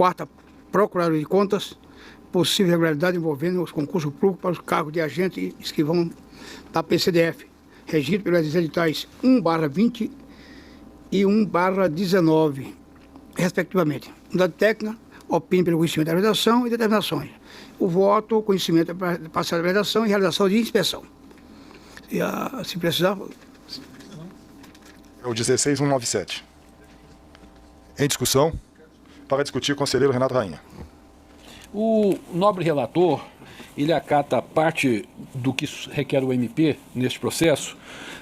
4ª Procuradoria de Contas, possível irregularidade envolvendo os concursos públicos para os cargos de agente e escrivão da PCDF, regido pelos editais 1/20 e 1/19, respectivamente. Unidade técnica opina pelo conhecimento da redação e determinações. O voto, o conhecimento para passar a redação e realização de inspeção. Se precisar... É o 16197. Em discussão, para discutir, conselheiro Renato Rainha. O nobre relator, ele acata parte do que requer o MP neste processo,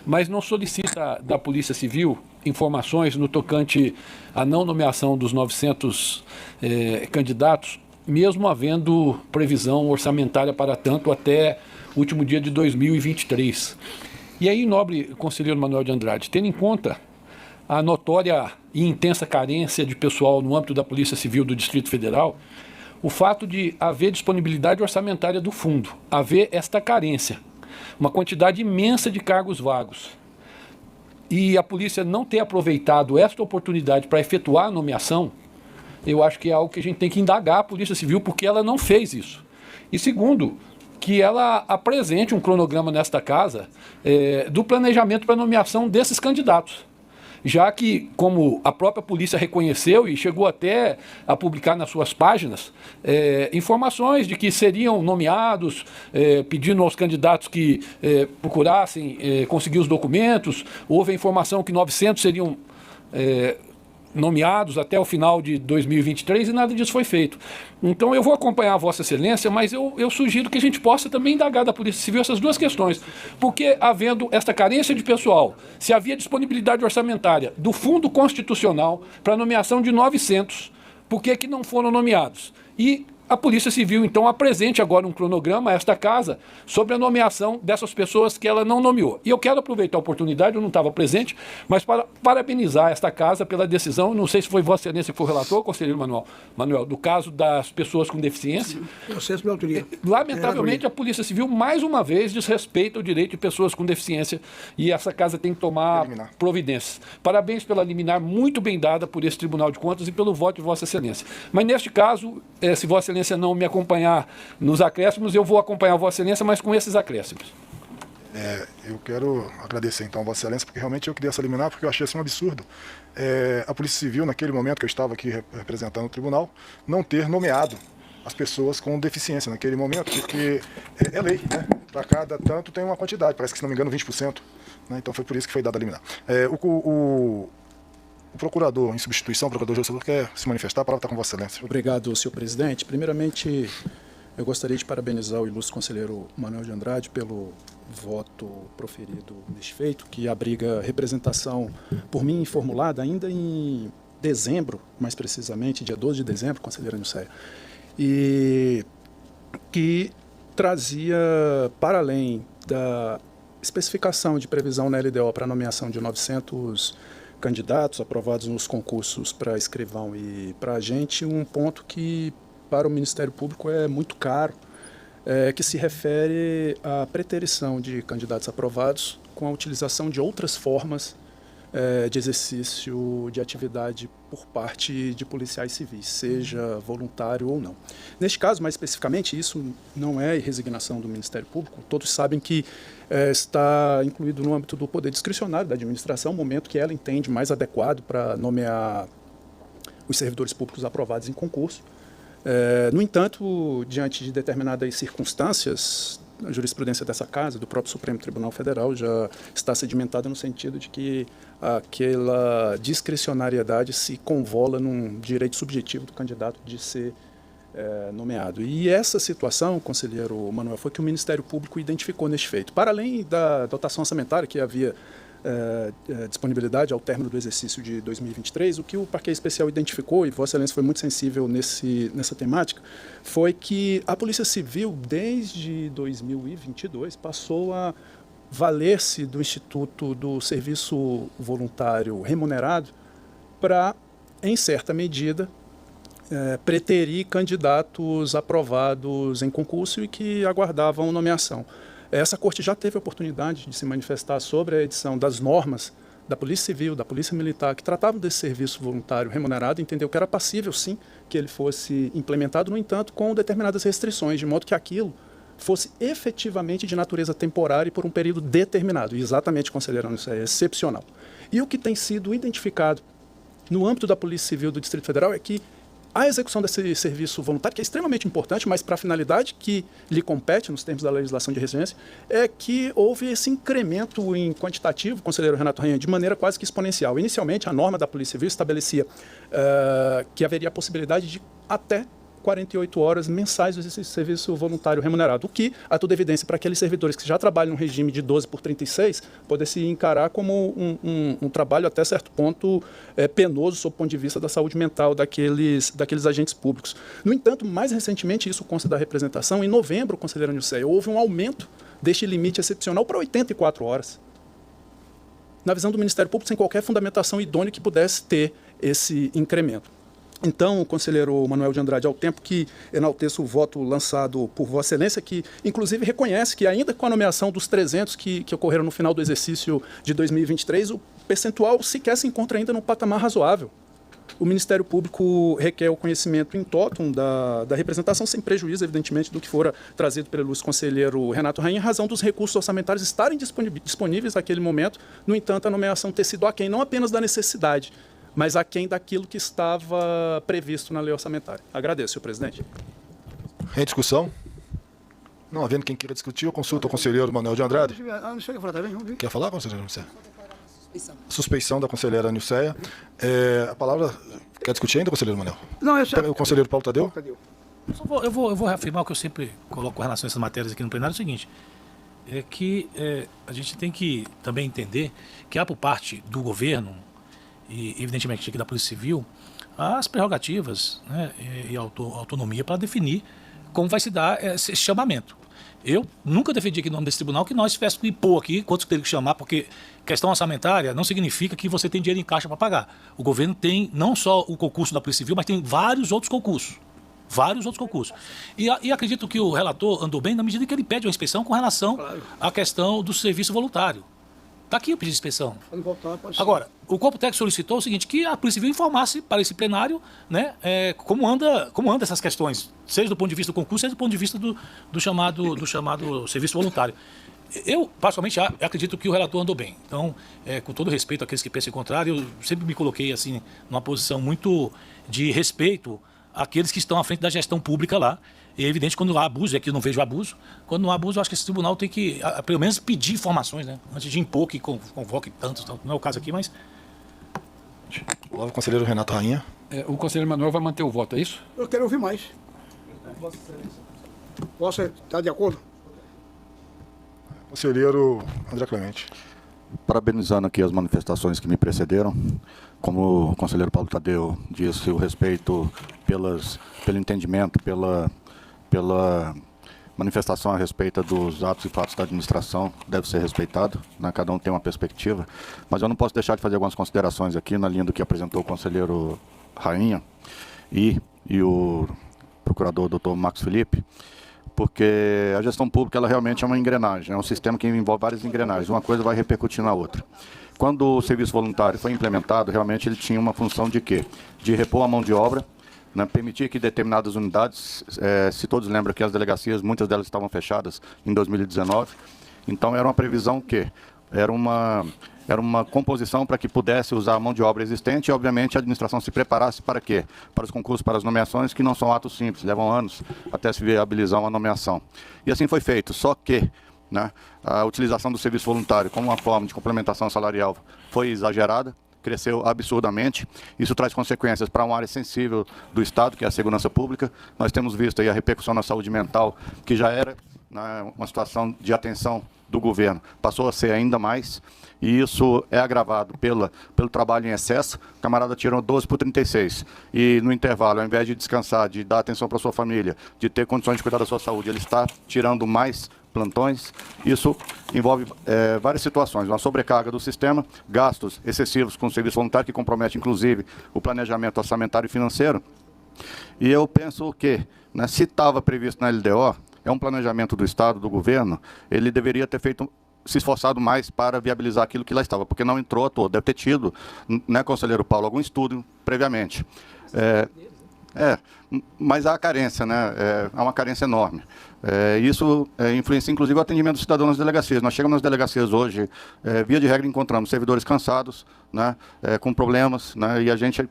mas não solicita da Polícia Civil informações no tocante à não nomeação dos 900 candidatos, mesmo havendo previsão orçamentária para tanto até o último dia de 2023. E aí, nobre conselheiro Manuel de Andrade, tendo em conta a notória e intensa carência de pessoal no âmbito da Polícia Civil do Distrito Federal, o fato de haver disponibilidade orçamentária do fundo, haver esta carência, uma quantidade imensa de cargos vagos, e a polícia não ter aproveitado esta oportunidade para efetuar a nomeação, eu acho que é algo que a gente tem que indagar a Polícia Civil, porque ela não fez isso. E segundo, que ela apresente um cronograma nesta casa do planejamento para a nomeação desses candidatos. Já que, como a própria polícia reconheceu e chegou até a publicar nas suas páginas, informações de que seriam nomeados, pedindo aos candidatos que procurassem conseguir os documentos, houve a informação que 900 seriam nomeados até o final de 2023 e nada disso foi feito. Então eu vou acompanhar a Vossa Excelência, mas eu sugiro que a gente possa também indagar da Polícia Civil essas duas questões, porque havendo esta carência de pessoal, se havia disponibilidade orçamentária do Fundo Constitucional para nomeação de 900, por que não foram nomeados? E a Polícia Civil, então, apresente agora um cronograma a esta casa sobre a nomeação dessas pessoas que ela não nomeou. E eu quero aproveitar a oportunidade, eu não estava presente, mas para parabenizar esta casa pela decisão, não sei se foi Vossa Excelência que foi o relator, conselheiro Manuel, do caso das pessoas com deficiência. Processo de autoria. Lamentavelmente, a Polícia Civil, mais uma vez, desrespeita o direito de pessoas com deficiência e essa casa tem que tomar providências. Parabéns pela liminar muito bem dada por esse Tribunal de Contas e pelo voto de Vossa Excelência. Mas, neste caso, se Vossa Excelência não me acompanhar nos acréscimos, eu vou acompanhar Vossa Excelência, mas com esses acréscimos. Eu quero agradecer, então, a Vossa Excelência, porque realmente eu queria essa liminar, porque eu achei assim um absurdo a Polícia Civil, naquele momento que eu estava aqui representando o tribunal, não ter nomeado as pessoas com deficiência naquele momento, porque é lei, né? Para cada tanto tem uma quantidade, parece que, se não me engano, 20%. Né? Então foi por isso que foi dada a liminar. O procurador, em substituição, o procurador José, quer se manifestar, a palavra está com Vossa Excelência. Obrigado, senhor presidente. Primeiramente, eu gostaria de parabenizar o ilustre conselheiro Manuel de Andrade pelo voto proferido neste feito, que abriga representação por mim formulada ainda em dezembro, mais precisamente, dia 12 de dezembro, conselheira Nilceia, e que trazia, para além da especificação de previsão na LDO para a nomeação de 900 candidatos aprovados nos concursos para escrivão e para agente, um ponto que para o Ministério Público é muito caro, que se refere à preterição de candidatos aprovados com a utilização de outras formas de exercício de atividade por parte de policiais civis, seja voluntário ou não. Neste caso, mais especificamente, isso não é resignação do Ministério Público. Todos sabem que está incluído no âmbito do poder discricionário da administração, o momento que ela entende mais adequado para nomear os servidores públicos aprovados em concurso. No entanto, diante de determinadas circunstâncias, a jurisprudência dessa casa, do próprio Supremo Tribunal Federal, já está sedimentada no sentido de que aquela discricionariedade se convola num direito subjetivo do candidato de ser nomeado. E essa situação, conselheiro Manuel, foi que o Ministério Público identificou neste feito. Para além da dotação orçamentária que havia disponibilidade ao término do exercício de 2023, o que o Parquet Especial identificou, e Vossa Excelência foi muito sensível nessa temática, foi que a Polícia Civil, desde 2022, passou a valer-se do Instituto do Serviço Voluntário Remunerado para, em certa medida, preterir candidatos aprovados em concurso e que aguardavam nomeação. Essa Corte já teve a oportunidade de se manifestar sobre a edição das normas da Polícia Civil, da Polícia Militar, que tratavam desse serviço voluntário remunerado, entendeu que era passível, sim, que ele fosse implementado, no entanto, com determinadas restrições, de modo que aquilo fosse efetivamente de natureza temporária e por um período determinado. E exatamente, conselheiro, isso é excepcional. E o que tem sido identificado no âmbito da Polícia Civil do Distrito Federal é que a execução desse serviço voluntário, que é extremamente importante, mas para a finalidade que lhe compete, nos termos da legislação de residência, é que houve esse incremento em quantitativo, conselheiro Renato Rainha, de maneira quase que exponencial. Inicialmente, a norma da Polícia Civil estabelecia que haveria a possibilidade de até 48 horas mensais desse serviço voluntário remunerado, o que, a toda evidência, para aqueles servidores que já trabalham no regime de 12 por 36, pode-se encarar como um trabalho até certo ponto penoso, sob o ponto de vista da saúde mental daqueles agentes públicos. No entanto, mais recentemente, isso consta da representação, em novembro, conselheiro Nilceia, houve um aumento deste limite excepcional para 84 horas. Na visão do Ministério Público, sem qualquer fundamentação idônea que pudesse ter esse incremento. Então, conselheiro Manuel de Andrade, ao tempo que enalteço o voto lançado por Vossa Excelência, que inclusive reconhece que ainda com a nomeação dos 300 que ocorreram no final do exercício de 2023, o percentual sequer se encontra ainda num patamar razoável. O Ministério Público requer o conhecimento in totum da representação, sem prejuízo, evidentemente, do que fora trazido pelo ilustre conselheiro Renato Rainha, em razão dos recursos orçamentários estarem disponíveis naquele momento. No entanto, a nomeação ter sido aquém não apenas da necessidade, mas aquém daquilo que estava previsto na lei orçamentária. Agradeço, senhor presidente. Em discussão? Não havendo quem queira discutir, eu consulto o conselheiro Manuel de Andrade. Não sei o que falar também, vamos ver. Quer falar, conselheiro Nilceia? Suspeição da conselheira Nilceia. A palavra... Quer discutir ainda, conselheiro Manuel? Não, O conselheiro Paulo Tadeu? Eu vou reafirmar o que eu sempre coloco com relação a essas matérias aqui no plenário, é o seguinte, é que a gente tem que também entender que há por parte do governo, e evidentemente aqui da Polícia Civil, as prerrogativas, né, e autonomia para definir como vai se dar esse chamamento. Eu nunca defendi aqui no nome desse tribunal que nós tivéssemos que impor aqui quantos teria que chamar, porque questão orçamentária não significa que você tem dinheiro em caixa para pagar. O governo tem não só o concurso da Polícia Civil, mas tem vários outros concursos. E acredito que o relator andou bem na medida que ele pede uma inspeção com relação à questão do serviço voluntário. Está aqui o pedido de inspeção. Agora, o corpo técnico solicitou o seguinte, que a Polícia Civil informasse para esse plenário, né, como anda essas questões, seja do ponto de vista do concurso, seja do ponto de vista do chamado serviço voluntário. Eu, particularmente, acredito que o relator andou bem. Então, com todo respeito àqueles que pensam o contrário, eu sempre me coloquei assim, numa posição muito de respeito àqueles que estão à frente da gestão pública lá. E é evidente, quando há abuso, e aqui eu não vejo abuso, quando não há abuso, eu acho que esse tribunal tem que, pelo menos, pedir informações, né? Antes de impor que convoque tantos, não é o caso aqui, mas... O conselheiro Renato Rainha. O conselheiro Manuel vai manter o voto, é isso? Eu quero ouvir mais. Posso estar de acordo? Conselheiro André Clemente. Parabenizando aqui as manifestações que me precederam, como o conselheiro Paulo Tadeu disse, o respeito pelo entendimento, pela manifestação a respeito dos atos e fatos da administração deve ser respeitado, né? Cada um tem uma perspectiva, mas eu não posso deixar de fazer algumas considerações aqui na linha do que apresentou o conselheiro Rainha e o procurador doutor Marcos Felipe, porque a gestão pública ela realmente é uma engrenagem, é um sistema que envolve várias engrenagens, uma coisa vai repercutir na outra. Quando o serviço voluntário foi implementado, realmente ele tinha uma função de quê? De repor a mão de obra, né, permitir que determinadas unidades, se todos lembram que as delegacias, muitas delas estavam fechadas em 2019, então era uma previsão que era uma composição para que pudesse usar a mão de obra existente e, obviamente, a administração se preparasse para quê? Para os concursos, para as nomeações, que não são atos simples, levam anos até se viabilizar uma nomeação. E assim foi feito, só que, né, a utilização do serviço voluntário como uma forma de complementação salarial foi exagerada, cresceu absurdamente. Isso traz consequências para uma área sensível do Estado, que é a segurança pública. Nós temos visto aí a repercussão na saúde mental, que já era, né, uma situação de atenção do governo, passou a ser ainda mais, e isso é agravado pelo trabalho em excesso. O camarada tirou 12 por 36, e no intervalo, ao invés de descansar, de dar atenção para sua família, de ter condições de cuidar da sua saúde, ele está tirando mais plantões. Isso envolve várias situações, uma sobrecarga do sistema, gastos excessivos com o serviço voluntário, que compromete, inclusive, o planejamento orçamentário e financeiro. E eu penso que, né, se estava previsto na LDO, é um planejamento do Estado, do governo, ele deveria ter feito se esforçado mais para viabilizar aquilo que lá estava, porque não entrou à toa. Deve ter tido, né, conselheiro Paulo, algum estudo previamente. Mas há carência, né? Há uma carência enorme. Isso influencia, inclusive, o atendimento do cidadão nas delegacias. Nós chegamos nas delegacias hoje, via de regra, encontramos servidores cansados, né, com problemas, né, e a gente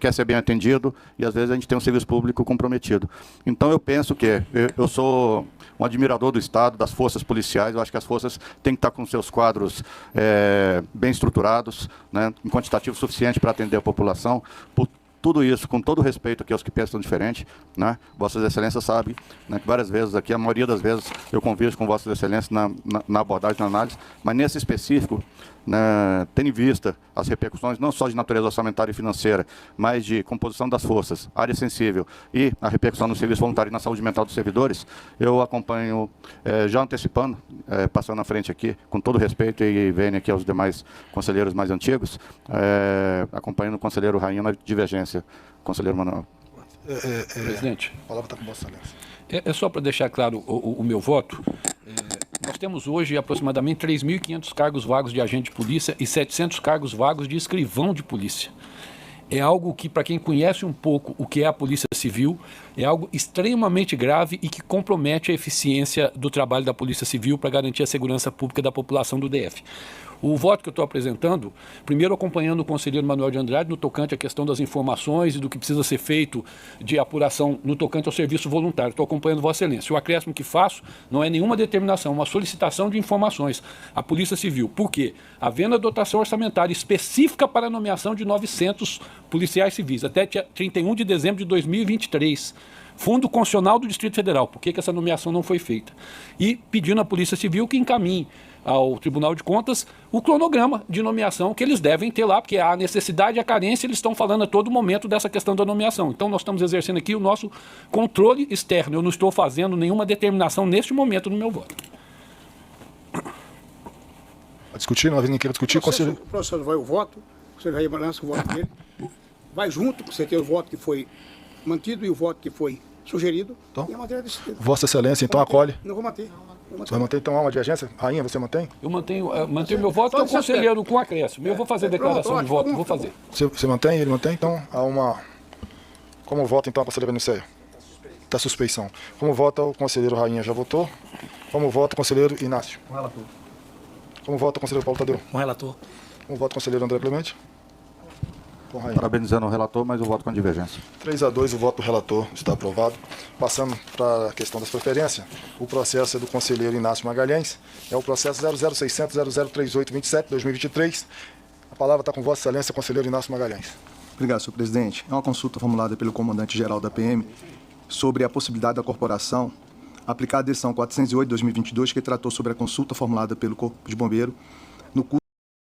quer ser bem atendido e, às vezes, a gente tem um serviço público comprometido. Então, eu penso que eu sou um admirador do Estado, das forças policiais. Eu acho que as forças têm que estar com seus quadros bem estruturados, né, em quantitativo suficiente para atender a população. Por tudo isso, com todo o respeito aqui aos que pensam diferente, né? Vossas Excelências sabem, né, que várias vezes aqui, a maioria das vezes, eu converso com Vossas Excelências na abordagem, na análise, mas nesse específico, né, tendo em vista as repercussões não só de natureza orçamentária e financeira, mas de composição das forças, área sensível e a repercussão no serviço voluntário e na saúde mental dos servidores, eu acompanho, já antecipando, passando na frente aqui, com todo respeito e vendo aqui aos demais conselheiros mais antigos, acompanhando o conselheiro Rainha na divergência. Conselheiro Manuel. Presidente. A palavra está com Vossa Excelência. É só para deixar claro o meu voto. Nós temos hoje aproximadamente 3.500 cargos vagos de agente de polícia e 700 cargos vagos de escrivão de polícia. É algo que, para quem conhece um pouco o que é a Polícia Civil, é algo extremamente grave e que compromete a eficiência do trabalho da Polícia Civil para garantir a segurança pública da população do DF. O voto que eu estou apresentando, primeiro acompanhando o conselheiro Manuel de Andrade no tocante à questão das informações e do que precisa ser feito de apuração no tocante ao serviço voluntário. Estou acompanhando Vossa Excelência. O acréscimo que faço não é nenhuma determinação, é uma solicitação de informações à Polícia Civil. Por quê? Havendo a dotação orçamentária específica para a nomeação de 900 policiais civis até 31 de dezembro de 2023. Fundo Constitucional do Distrito Federal. Por que essa nomeação não foi feita? E pedindo à Polícia Civil que encaminhe ao Tribunal de Contas o cronograma de nomeação que eles devem ter lá, porque a necessidade e a carência eles estão falando a todo momento dessa questão da nomeação. Então nós estamos exercendo aqui o nosso controle externo. Eu não estou fazendo nenhuma determinação neste momento no meu voto. Vai discutir? Não ninguém queira discutir? O processo vai o voto, você vai balança o voto dele, vai junto, você tem o voto que foi mantido e o voto que foi sugerido. Então, e a matéria decidido. Vossa Excelência, então, acolhe. Não vou manter. Você vai manter, então, a alma de agência? Rainha, você mantém? Eu mantenho meu voto, que é o conselheiro com acréscimo. Eu vou fazer declaração de voto, vou fazer. Você mantém? Ele mantém? Então, há uma... Como vota, então, a conselheira Niceia? Está suspeição. Como vota o conselheiro Rainha? Já votou? Como vota o conselheiro Inácio? Com relator. Como vota o conselheiro Paulo Tadeu? Com relator. Como vota o conselheiro André Clemente? Com Rainha. Parabenizando o relator, mas eu voto com divergência. 3-2, o voto do relator está aprovado. Passando para a questão das preferências, o processo é do conselheiro Inácio Magalhães, é o processo 00600-003827-2023. A palavra está com Vossa Excelência, conselheiro Inácio Magalhães. Obrigado, senhor presidente. É uma consulta formulada pelo comandante-geral da PM sobre a possibilidade da corporação aplicar a decisão 408/2022, que tratou sobre a consulta formulada pelo Corpo de Bombeiro no curso